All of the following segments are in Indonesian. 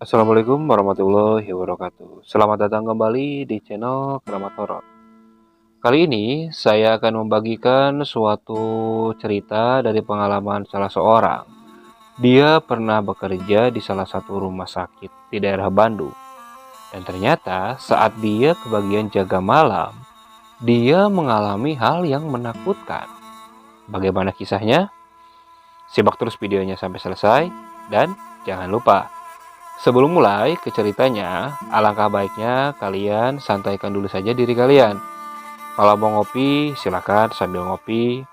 Assalamualaikum warahmatullahi wabarakatuh. Selamat datang kembali di channel Keramat Horor. Kali ini saya akan membagikan suatu cerita dari pengalaman salah seorang. Dia pernah bekerja di salah satu rumah sakit di daerah Bandung. Dan ternyata saat dia kebagian jaga malam, dia mengalami hal yang menakutkan. Bagaimana kisahnya? Simak terus videonya sampai selesai dan jangan lupa, sebelum mulai ke ceritanya, alangkah baiknya kalian santaikan dulu saja diri kalian. Kalau mau ngopi, silakan sambil ngopi.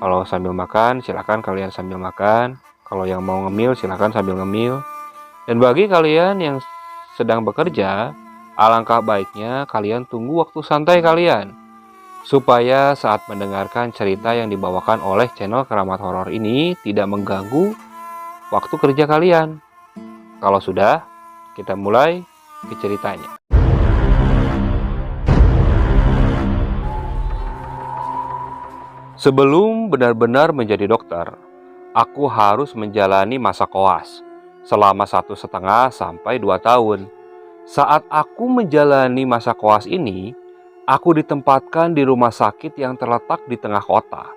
Kalau sambil makan, silakan kalian sambil makan. Kalau yang mau ngemil, silakan sambil ngemil. Dan bagi kalian yang sedang bekerja, alangkah baiknya kalian tunggu waktu santai kalian, supaya saat mendengarkan cerita yang dibawakan oleh channel Keramat Horor ini tidak mengganggu waktu kerja kalian. Kalau sudah, kita mulai ke ceritanya. Sebelum benar-benar menjadi dokter, aku harus menjalani masa koas selama 1,5 sampai 2 tahun. Saat aku menjalani masa koas ini, aku ditempatkan di rumah sakit yang terletak di tengah kota.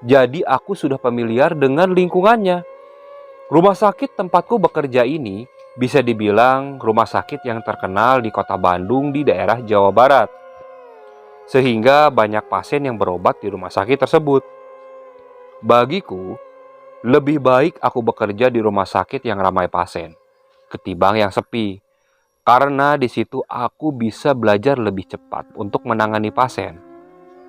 Jadi aku sudah familiar dengan lingkungannya. Rumah sakit tempatku bekerja ini bisa dibilang rumah sakit yang terkenal di kota Bandung di daerah Jawa Barat. Sehingga banyak pasien yang berobat di rumah sakit tersebut. Bagiku, lebih baik aku bekerja di rumah sakit yang ramai pasien ketimbang yang sepi. Karena di situ aku bisa belajar lebih cepat untuk menangani pasien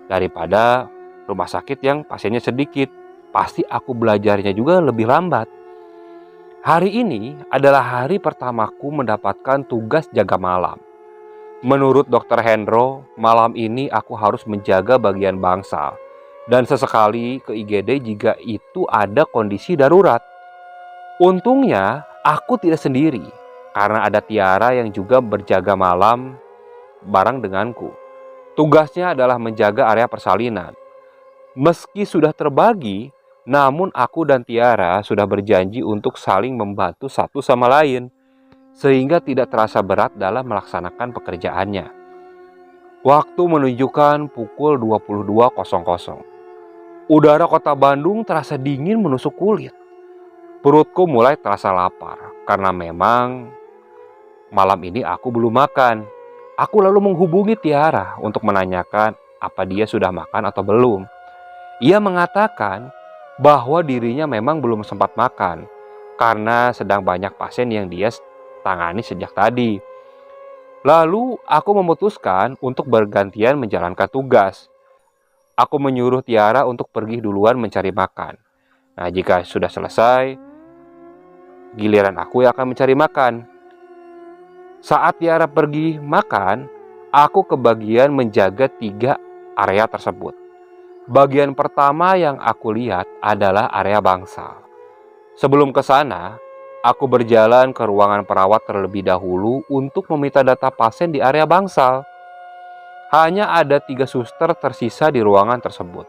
daripada rumah sakit yang pasiennya sedikit. Pasti aku belajarnya juga lebih lambat. Hari ini adalah hari pertamaku mendapatkan tugas jaga malam. Menurut Dr. Hendro, malam ini aku harus menjaga bagian bangsal dan sesekali ke IGD jika itu ada kondisi darurat. Untungnya aku tidak sendiri karena ada Tiara yang juga berjaga malam bareng denganku. Tugasnya adalah menjaga area persalinan. Meski sudah terbagi, namun aku dan Tiara sudah berjanji untuk saling membantu satu sama lain, sehingga tidak terasa berat dalam melaksanakan pekerjaannya. Waktu menunjukkan pukul 22.00. Udara kota Bandung terasa dingin menusuk kulit. Perutku mulai terasa lapar karena memang malam ini aku belum makan. Aku lalu menghubungi Tiara untuk menanyakan apa dia sudah makan atau belum. Ia mengatakan bahwa dirinya memang belum sempat makan karena sedang banyak pasien yang dia tangani sejak tadi. Lalu aku memutuskan untuk bergantian menjalankan tugas. Aku menyuruh Tiara untuk pergi duluan mencari makan. Nah, jika sudah selesai, giliran aku yang akan mencari makan. Saat Tiara pergi makan, aku kebagian menjaga 3 area tersebut. Bagian pertama yang aku lihat adalah area bangsal. Sebelum ke sana, aku berjalan ke ruangan perawat terlebih dahulu untuk meminta data pasien di area bangsal. Hanya ada 3 suster tersisa di ruangan tersebut.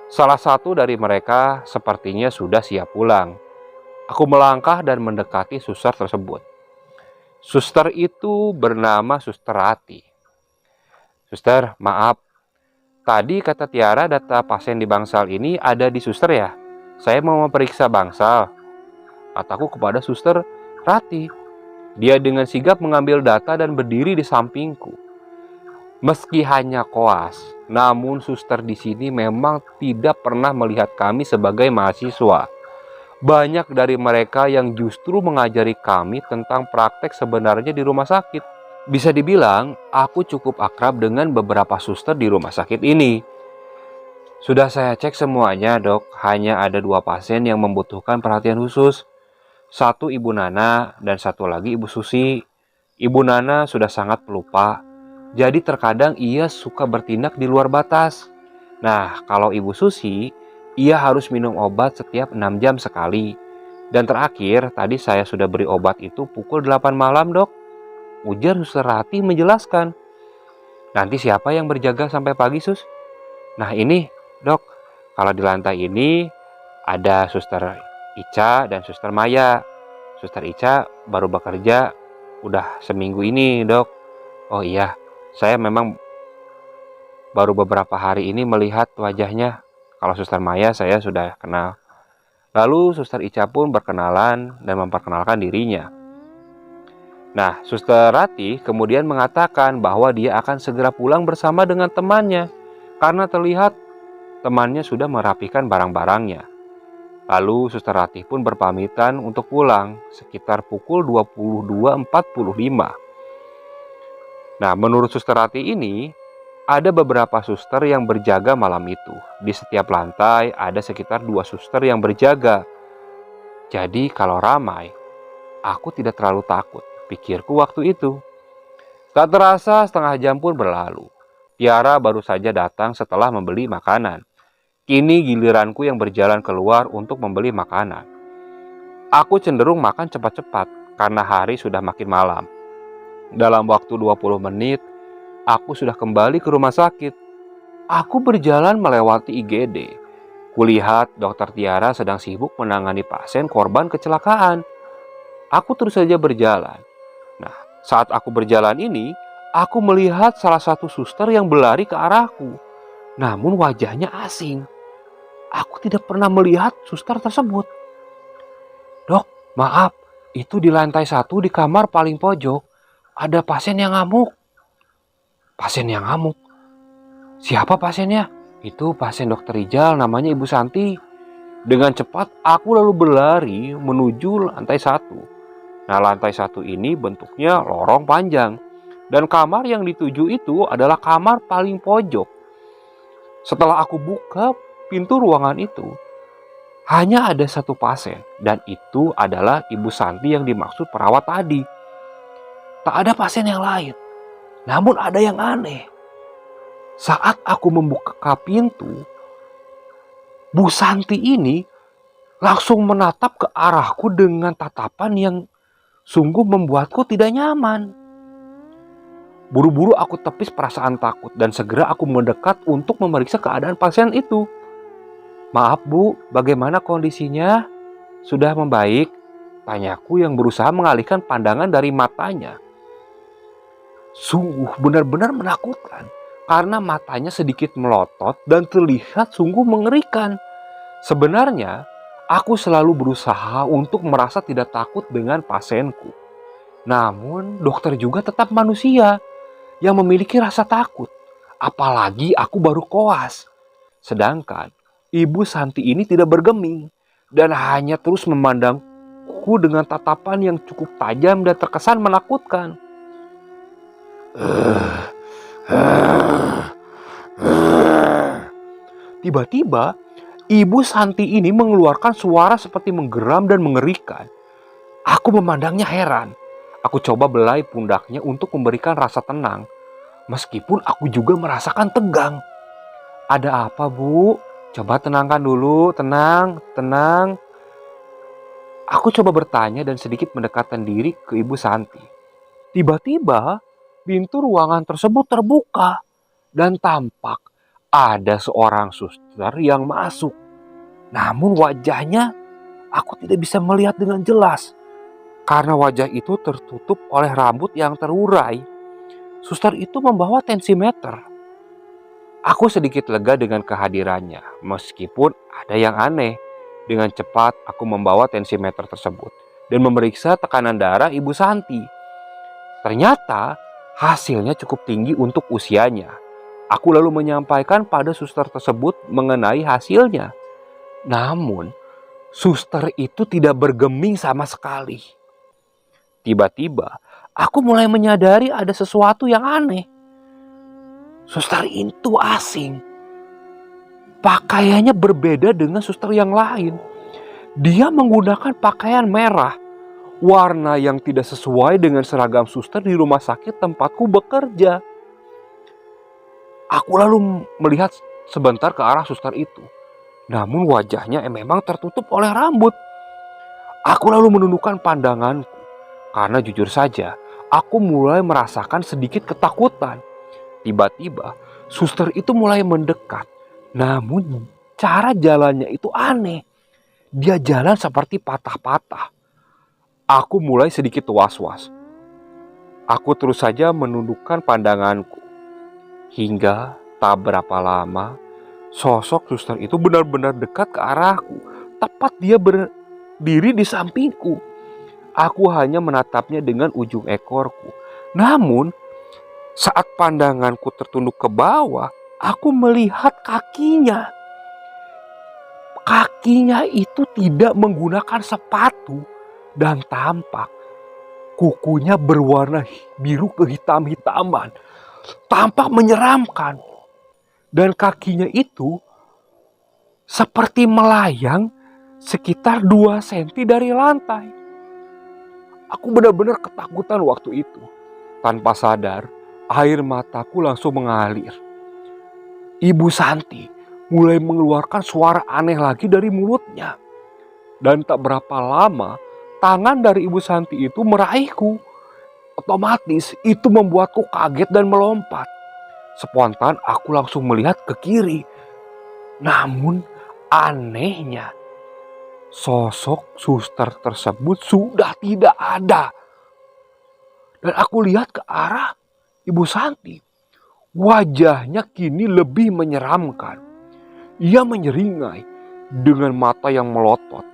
Salah satu dari mereka sepertinya sudah siap pulang. Aku melangkah dan mendekati suster tersebut. Suster itu bernama Suster Rati. "Suster, maaf. Tadi kata Tiara data pasien di bangsal ini ada di suster ya? Saya mau memeriksa bangsal," kataku kepada Suster Rati. Dia dengan sigap mengambil data dan berdiri di sampingku. Meski hanya koas, namun suster di sini memang tidak pernah melihat kami sebagai mahasiswa. Banyak dari mereka yang justru mengajari kami tentang praktek sebenarnya di rumah sakit. Bisa dibilang, aku cukup akrab dengan beberapa suster di rumah sakit ini. Sudah saya cek semuanya, dok. Hanya ada 2 pasien yang membutuhkan perhatian khusus. Satu Ibu Nana dan satu lagi Ibu Susi. Ibu Nana sudah sangat pelupa. Jadi terkadang ia suka bertindak di luar batas. Nah, kalau Ibu Susi, ia harus minum obat setiap 6 jam sekali. Dan terakhir, tadi saya sudah beri obat itu pukul 8 malam, dok. Ujar Suster Rati menjelaskan. Nanti siapa yang berjaga sampai pagi, Sus? Nah ini, dok, kalau di lantai ini ada Suster Ica dan Suster Maya. Suster Ica baru bekerja udah seminggu ini, Dok. Oh iya, saya memang baru beberapa hari ini melihat wajahnya. Kalau Suster Maya saya sudah kenal. Lalu Suster Ica pun berkenalan dan memperkenalkan dirinya. Nah, Suster Ratih kemudian mengatakan bahwa dia akan segera pulang bersama dengan temannya karena terlihat temannya sudah merapikan barang-barangnya. Lalu Suster Ratih pun berpamitan untuk pulang sekitar pukul 22.45. Nah, menurut Suster Ratih ini, ada beberapa suster yang berjaga malam itu. Di setiap lantai ada sekitar 2 suster yang berjaga. Jadi kalau ramai, aku tidak terlalu takut, pikirku waktu itu. Tak terasa setengah jam pun berlalu. Tiara baru saja datang setelah membeli makanan. Kini giliranku yang berjalan keluar untuk membeli makanan. Aku cenderung makan cepat-cepat karena hari sudah makin malam. Dalam waktu 20 menit, aku sudah kembali ke rumah sakit. Aku berjalan melewati IGD. Kulihat dokter Tiara sedang sibuk menangani pasien korban kecelakaan. Aku terus saja berjalan. Nah, saat aku berjalan ini, aku melihat salah satu suster yang berlari ke arahku. Namun wajahnya asing. Aku tidak pernah melihat suster tersebut. Dok, maaf, itu di lantai 1 di kamar paling pojok. Ada pasien yang ngamuk. Pasien yang ngamuk? Siapa pasiennya? Itu pasien dokter Rijal, namanya Ibu Santi. Dengan cepat, aku lalu berlari menuju lantai 1. Nah, lantai 1 ini bentuknya lorong panjang. Dan kamar yang dituju itu adalah kamar paling pojok. Setelah aku buka pintu ruangan itu, hanya ada satu pasien. Dan itu adalah Ibu Santi yang dimaksud perawat tadi. Tak ada pasien yang lain. Namun ada yang aneh. Saat aku membuka pintu, Bu Santi ini langsung menatap ke arahku dengan tatapan yang sungguh membuatku tidak nyaman. Buru-buru aku tepis perasaan takut dan segera aku mendekat untuk memeriksa keadaan pasien itu. Maaf Bu, bagaimana kondisinya? Sudah membaik? Tanyaku yang berusaha mengalihkan pandangan dari matanya. Sungguh benar-benar menakutkan karena matanya sedikit melotot dan terlihat sungguh mengerikan. Sebenarnya, aku selalu berusaha untuk merasa tidak takut dengan pasienku. Namun, dokter juga tetap manusia yang memiliki rasa takut. Apalagi aku baru koas. Sedangkan, Ibu Santi ini tidak bergeming dan hanya terus memandangku dengan tatapan yang cukup tajam dan terkesan menakutkan. Tiba-tiba, Ibu Santi ini mengeluarkan suara seperti menggeram dan mengerikan. Aku memandangnya heran. Aku coba belai pundaknya untuk memberikan rasa tenang. Meskipun aku juga merasakan tegang. Ada apa, Bu? Coba tenangkan dulu, tenang. Aku coba bertanya dan sedikit mendekatkan diri ke Ibu Santi. Tiba-tiba, pintu ruangan tersebut terbuka dan tampak ada seorang suster yang masuk. Namun wajahnya aku tidak bisa melihat dengan jelas karena wajah itu tertutup oleh rambut yang terurai. Suster itu membawa tensimeter. Aku sedikit lega dengan kehadirannya meskipun ada yang aneh. Dengan cepat aku membawa tensimeter tersebut dan memeriksa tekanan darah Ibu Santi. Ternyata hasilnya cukup tinggi untuk usianya. Aku lalu menyampaikan pada suster tersebut mengenai hasilnya. Namun, suster itu tidak bergeming sama sekali. Tiba-tiba, aku mulai menyadari ada sesuatu yang aneh. Suster itu asing. Pakaiannya berbeda dengan suster yang lain. Dia menggunakan pakaian merah, warna yang tidak sesuai dengan seragam suster di rumah sakit tempatku bekerja. Aku lalu melihat sebentar ke arah suster itu. Namun wajahnya memang tertutup oleh rambut. Aku lalu menundukkan pandanganku. Karena jujur saja, aku mulai merasakan sedikit ketakutan. Tiba-tiba, suster itu mulai mendekat. Namun cara jalannya itu aneh. Dia jalan seperti patah-patah. Aku mulai sedikit was-was. Aku terus saja menundukkan pandanganku. Hingga tak berapa lama, sosok suster itu benar-benar dekat ke arahku. Tepat dia berdiri di sampingku. Aku hanya menatapnya dengan ujung ekorku. Namun, saat pandanganku tertunduk ke bawah, aku melihat kakinya. Kakinya itu tidak menggunakan sepatu dan tampak kukunya berwarna biru kehitam-hitaman. Tampak menyeramkan. Dan kakinya itu seperti melayang sekitar 2 cm dari lantai. Aku benar-benar ketakutan waktu itu. Tanpa sadar, air mataku langsung mengalir. Ibu Santi mulai mengeluarkan suara aneh lagi dari mulutnya. Dan tak berapa lama, tangan dari Ibu Santi itu meraihku. Otomatis itu membuatku kaget dan melompat. Spontan aku langsung melihat ke kiri. Namun anehnya, sosok suster tersebut sudah tidak ada. Dan aku lihat ke arah Ibu Santi. Wajahnya kini lebih menyeramkan. Ia menyeringai dengan mata yang melotot.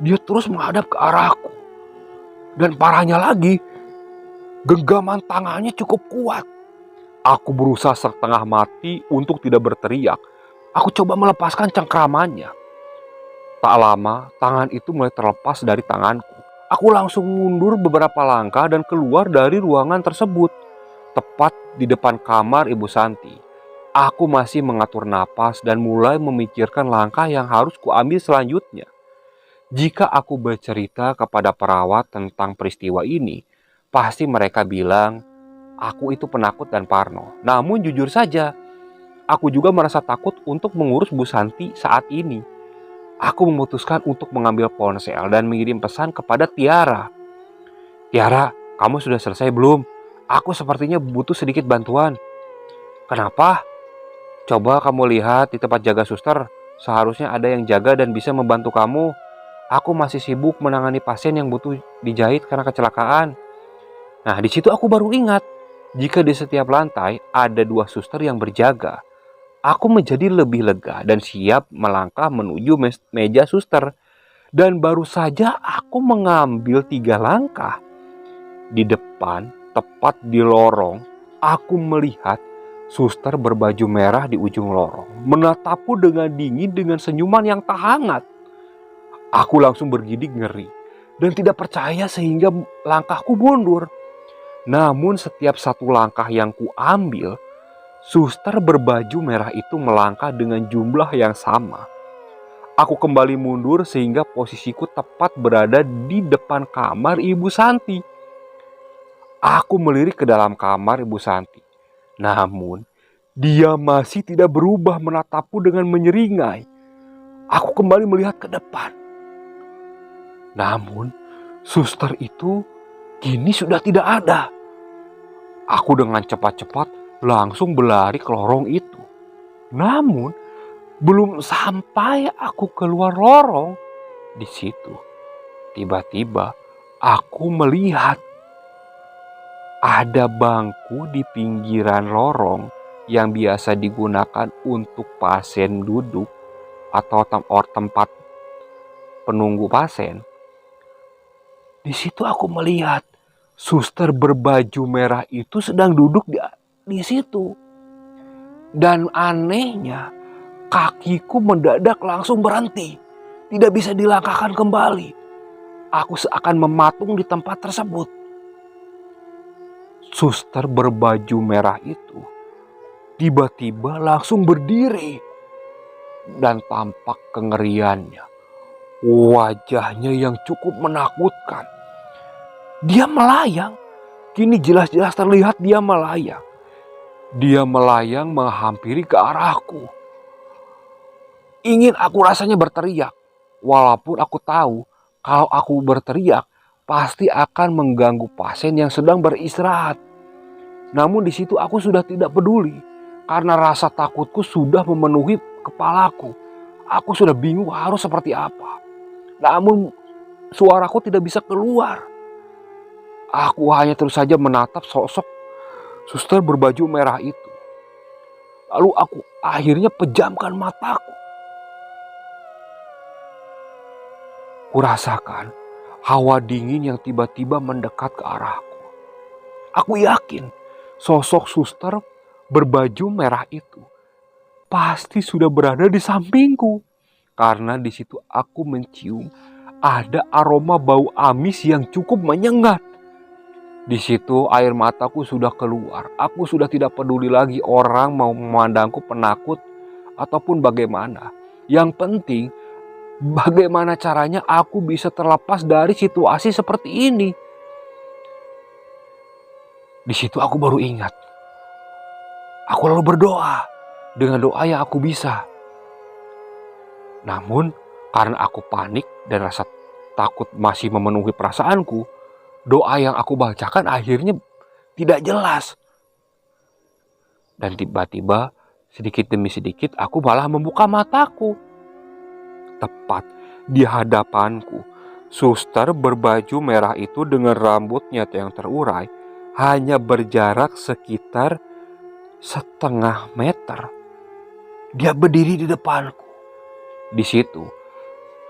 Dia terus menghadap ke arahku. Dan parahnya lagi, genggaman tangannya cukup kuat. Aku berusaha setengah mati untuk tidak berteriak. Aku coba melepaskan cengkramannya. Tak lama, tangan itu mulai terlepas dari tanganku. Aku langsung mundur beberapa langkah dan keluar dari ruangan tersebut. Tepat di depan kamar Ibu Santi. Aku masih mengatur napas dan mulai memikirkan langkah yang harus kuambil selanjutnya. Jika aku bercerita kepada perawat tentang peristiwa ini, pasti mereka bilang aku itu penakut dan parno. Namun jujur saja, aku juga merasa takut untuk mengurus Bu Santi saat ini. Aku memutuskan untuk mengambil ponsel dan mengirim pesan kepada Tiara. Tiara, kamu sudah selesai belum? Aku sepertinya butuh sedikit bantuan. Kenapa? Coba kamu lihat di tempat jaga suster. Seharusnya ada yang jaga dan bisa membantu kamu. Aku masih sibuk menangani pasien yang butuh dijahit karena kecelakaan. Nah, di situ aku baru ingat. Jika di setiap lantai ada 2 suster yang berjaga. Aku menjadi lebih lega dan siap melangkah menuju meja suster. Dan baru saja aku mengambil 3 langkah. Di depan, tepat di lorong, aku melihat suster berbaju merah di ujung lorong. Menatapku dengan dingin dengan senyuman yang tak hangat. Aku langsung bergidik ngeri dan tidak percaya sehingga langkahku mundur. Namun setiap satu langkah yang kuambil, suster berbaju merah itu melangkah dengan jumlah yang sama. Aku kembali mundur sehingga posisiku tepat berada di depan kamar Ibu Santi. Aku melirik ke dalam kamar Ibu Santi. Namun, dia masih tidak berubah menatapku dengan menyeringai. Aku kembali melihat ke depan. Namun, suster itu kini sudah tidak ada. Aku dengan cepat-cepat langsung berlari ke lorong itu. Namun, belum sampai aku keluar lorong, di situ tiba-tiba aku melihat ada bangku di pinggiran lorong yang biasa digunakan untuk pasien duduk atau tempat penunggu pasien. Di situ aku melihat suster berbaju merah itu sedang duduk di situ. Dan anehnya, kakiku mendadak langsung berhenti. Tidak bisa dilangkahkan kembali. Aku seakan mematung di tempat tersebut. Suster berbaju merah itu tiba-tiba langsung berdiri. Dan tampak kengeriannya. Wajahnya yang cukup menakutkan. Dia melayang. Kini jelas-jelas terlihat dia melayang. Dia melayang menghampiri ke arahku. Ingin aku rasanya berteriak. Walaupun aku tahu kalau aku berteriak pasti akan mengganggu pasien yang sedang beristirahat. Namun di situ aku sudah tidak peduli. Karena rasa takutku sudah memenuhi kepalaku. Aku sudah bingung harus seperti apa. Namun suaraku tidak bisa keluar. Aku hanya terus saja menatap sosok suster berbaju merah itu. Lalu aku akhirnya pejamkan mataku. Kurasakan hawa dingin yang tiba-tiba mendekat ke arahku. Aku yakin sosok suster berbaju merah itu pasti sudah berada di sampingku. Karena di situ aku mencium ada aroma bau amis yang cukup menyengat. Di situ air mataku sudah keluar. Aku sudah tidak peduli lagi orang mau memandangku penakut ataupun bagaimana. Yang penting bagaimana caranya aku bisa terlepas dari situasi seperti ini. Di situ aku baru ingat. Aku lalu berdoa dengan doa yang aku bisa. Namun karena aku panik dan rasa takut masih memenuhi perasaanku, doa yang aku bacakan akhirnya tidak jelas. Dan tiba-tiba sedikit demi sedikit aku malah membuka mataku. Tepat di hadapanku, suster berbaju merah itu dengan rambutnya yang terurai hanya berjarak sekitar setengah meter. Dia berdiri di depanku. Di situ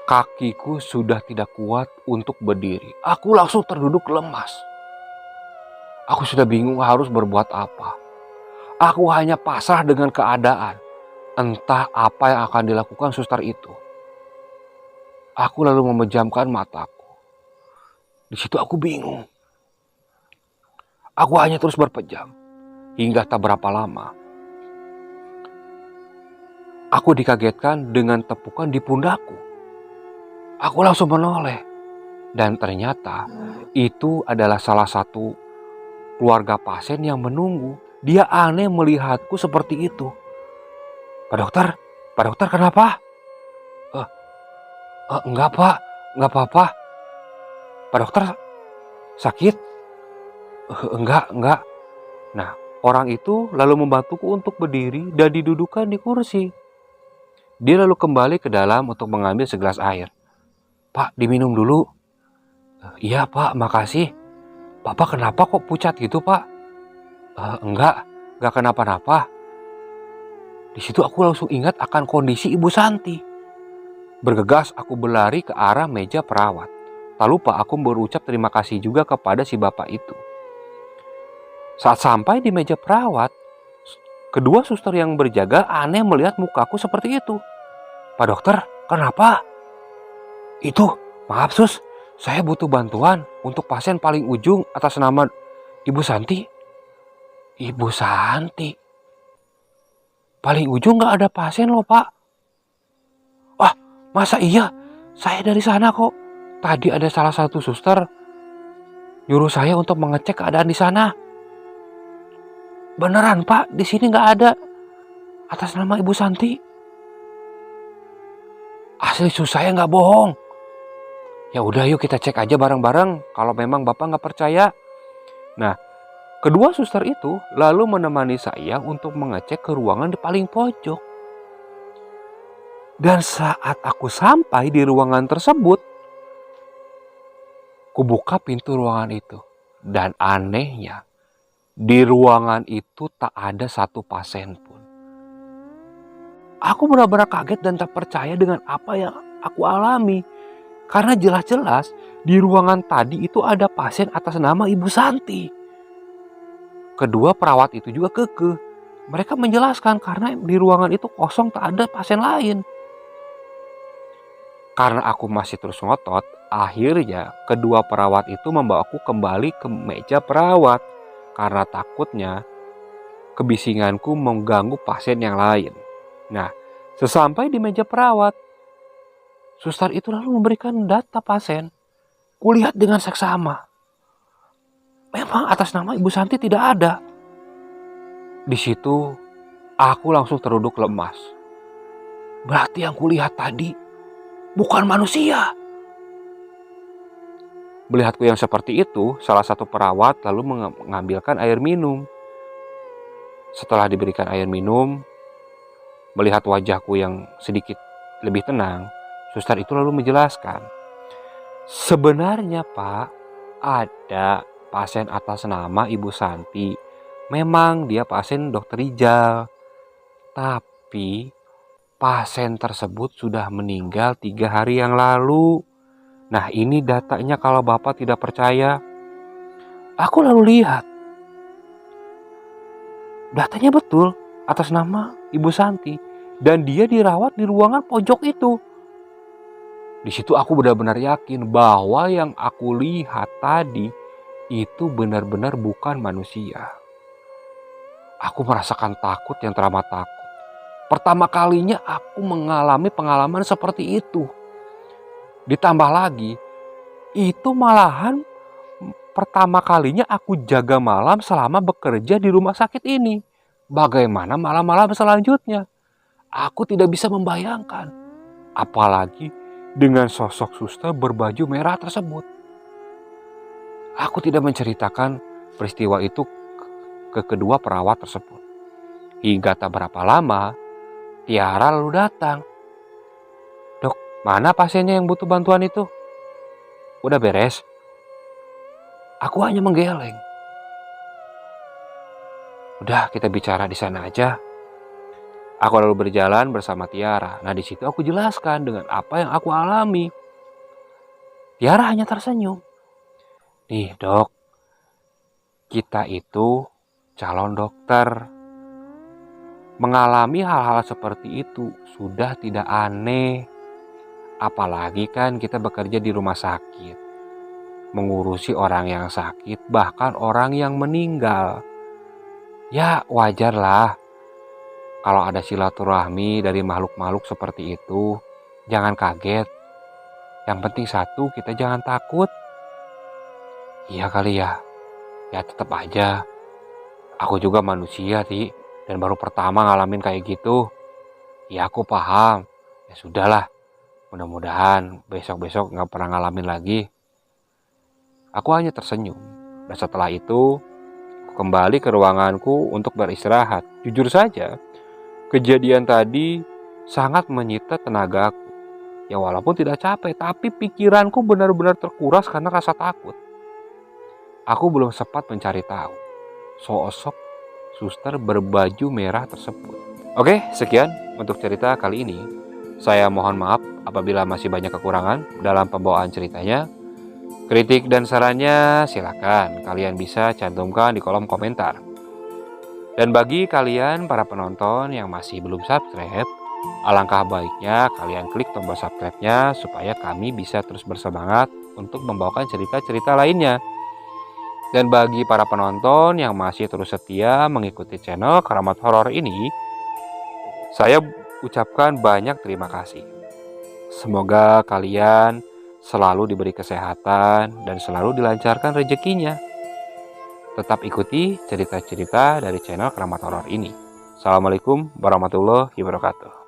kakiku sudah tidak kuat untuk berdiri. Aku langsung terduduk lemas. Aku sudah bingung harus berbuat apa. Aku hanya pasrah dengan keadaan. Entah apa yang akan dilakukan suster itu. Aku lalu memejamkan mataku. Di situ aku bingung. Aku hanya terus berpejam. Hingga tak berapa lama aku dikagetkan dengan tepukan di pundakku. Aku langsung menoleh. Dan ternyata itu adalah salah satu keluarga pasien yang menunggu. Dia aneh melihatku seperti itu. Pak dokter kenapa? Enggak pak, enggak apa-apa. Pak dokter sakit? Enggak. Nah, orang itu lalu membantuku untuk berdiri dan didudukan di kursi. Dia lalu kembali ke dalam untuk mengambil segelas air. Pak, diminum dulu. Iya pak, makasih. Bapak kenapa kok pucat gitu pak? Enggak kenapa-napa. Di situ aku langsung ingat akan kondisi Ibu Santi. Bergegas aku berlari ke arah meja perawat. Tak lupa aku berucap terima kasih juga kepada si bapak itu. Saat sampai di meja perawat, kedua suster yang berjaga aneh melihat mukaku seperti itu. Pak dokter, kenapa? Itu, maaf sus, saya butuh bantuan untuk pasien paling ujung atas nama Ibu Santi. Ibu Santi? Paling ujung gak ada pasien loh pak. Wah, masa iya? Saya dari sana kok. Tadi ada salah satu suster nyuruh saya untuk mengecek keadaan di sana. Beneran pak, di sini nggak ada atas nama Ibu Santi. Asli sus, saya nggak bohong. Ya udah yuk kita cek aja bareng-bareng kalau memang bapak nggak percaya. Nah, kedua suster itu lalu menemani saya untuk mengecek ke ruangan di paling pojok. Dan saat aku sampai di ruangan tersebut, kubuka pintu ruangan itu. Dan anehnya, di ruangan itu tak ada satu pasien pun. Aku benar-benar kaget dan tak percaya dengan apa yang aku alami. Karena jelas-jelas di ruangan tadi itu ada pasien atas nama Ibu Santi. Kedua perawat itu juga kekeh. Mereka menjelaskan karena di ruangan itu kosong, tak ada pasien lain. Karena aku masih terus ngotot, akhirnya kedua perawat itu membawaku kembali ke meja perawat. Karena takutnya kebisinganku mengganggu pasien yang lain. Nah, sesampai di meja perawat, suster itu lalu memberikan data pasien. Kulihat dengan seksama. Memang atas nama Ibu Santi tidak ada. Di situ aku langsung terduduk lemas. Berarti yang kulihat tadi bukan manusia. Melihatku yang seperti itu, salah satu perawat lalu mengambilkan air minum. Setelah diberikan air minum, melihat wajahku yang sedikit lebih tenang, suster itu lalu menjelaskan. Sebenarnya Pak, ada pasien atas nama Ibu Santi. Memang dia pasien Dokter Rijal. Tapi pasien tersebut sudah meninggal 3 hari yang lalu. Nah ini datanya kalau Bapak tidak percaya. Aku lalu lihat. Datanya betul atas nama Ibu Santi. Dan dia dirawat di ruangan pojok itu. Di situ aku benar-benar yakin bahwa yang aku lihat tadi itu benar-benar bukan manusia. Aku merasakan takut yang teramat takut. Pertama kalinya aku mengalami pengalaman seperti itu. Ditambah lagi, itu malahan pertama kalinya aku jaga malam selama bekerja di rumah sakit ini. Bagaimana malam-malam selanjutnya? Aku tidak bisa membayangkan. Apalagi dengan sosok suster berbaju merah tersebut. Aku tidak menceritakan peristiwa itu ke kedua perawat tersebut. Hingga tak berapa lama, Tiara lalu datang. Dok, mana pasiennya yang butuh bantuan itu? Udah beres? Aku hanya menggeleng. Udah, kita bicara di sana aja. Aku lalu berjalan bersama Tiara. Nah, di situ aku jelaskan dengan apa yang aku alami. Tiara hanya tersenyum. Nih, Dok. Kita itu calon dokter. Mengalami hal-hal seperti itu sudah tidak aneh. Apalagi kan kita bekerja di rumah sakit. Mengurusi orang yang sakit, bahkan orang yang meninggal. Ya, wajarlah. Kalau ada silaturahmi dari makhluk-makhluk seperti itu, jangan kaget. Yang penting satu, kita jangan takut. Iya kali ya. Ya tetap aja. Aku juga manusia sih. Dan baru pertama ngalamin kayak gitu. Ya aku paham. Ya sudahlah. Mudah-mudahan besok-besok gak pernah ngalamin lagi. Aku hanya tersenyum. Dan setelah itu, aku kembali ke ruanganku untuk beristirahat. Jujur saja, kejadian tadi sangat menyita tenagaku. Ya walaupun tidak capek, tapi pikiranku benar-benar terkuras karena rasa takut. Aku belum sempat mencari tahu sosok suster berbaju merah tersebut. Oke, sekian untuk cerita kali ini. Saya mohon maaf apabila masih banyak kekurangan dalam pembawaan ceritanya. Kritik dan sarannya silakan kalian bisa cantumkan di kolom komentar. Dan bagi kalian para penonton yang masih belum subscribe, alangkah baiknya kalian klik tombol subscribe-nya supaya kami bisa terus bersemangat untuk membawakan cerita-cerita lainnya. Dan bagi para penonton yang masih terus setia mengikuti channel Keramat Horor ini, saya ucapkan banyak terima kasih. Semoga kalian selalu diberi kesehatan dan selalu dilancarkan rezekinya. Tetap ikuti cerita-cerita dari channel Keramat Horor ini. Assalamualaikum warahmatullahi wabarakatuh.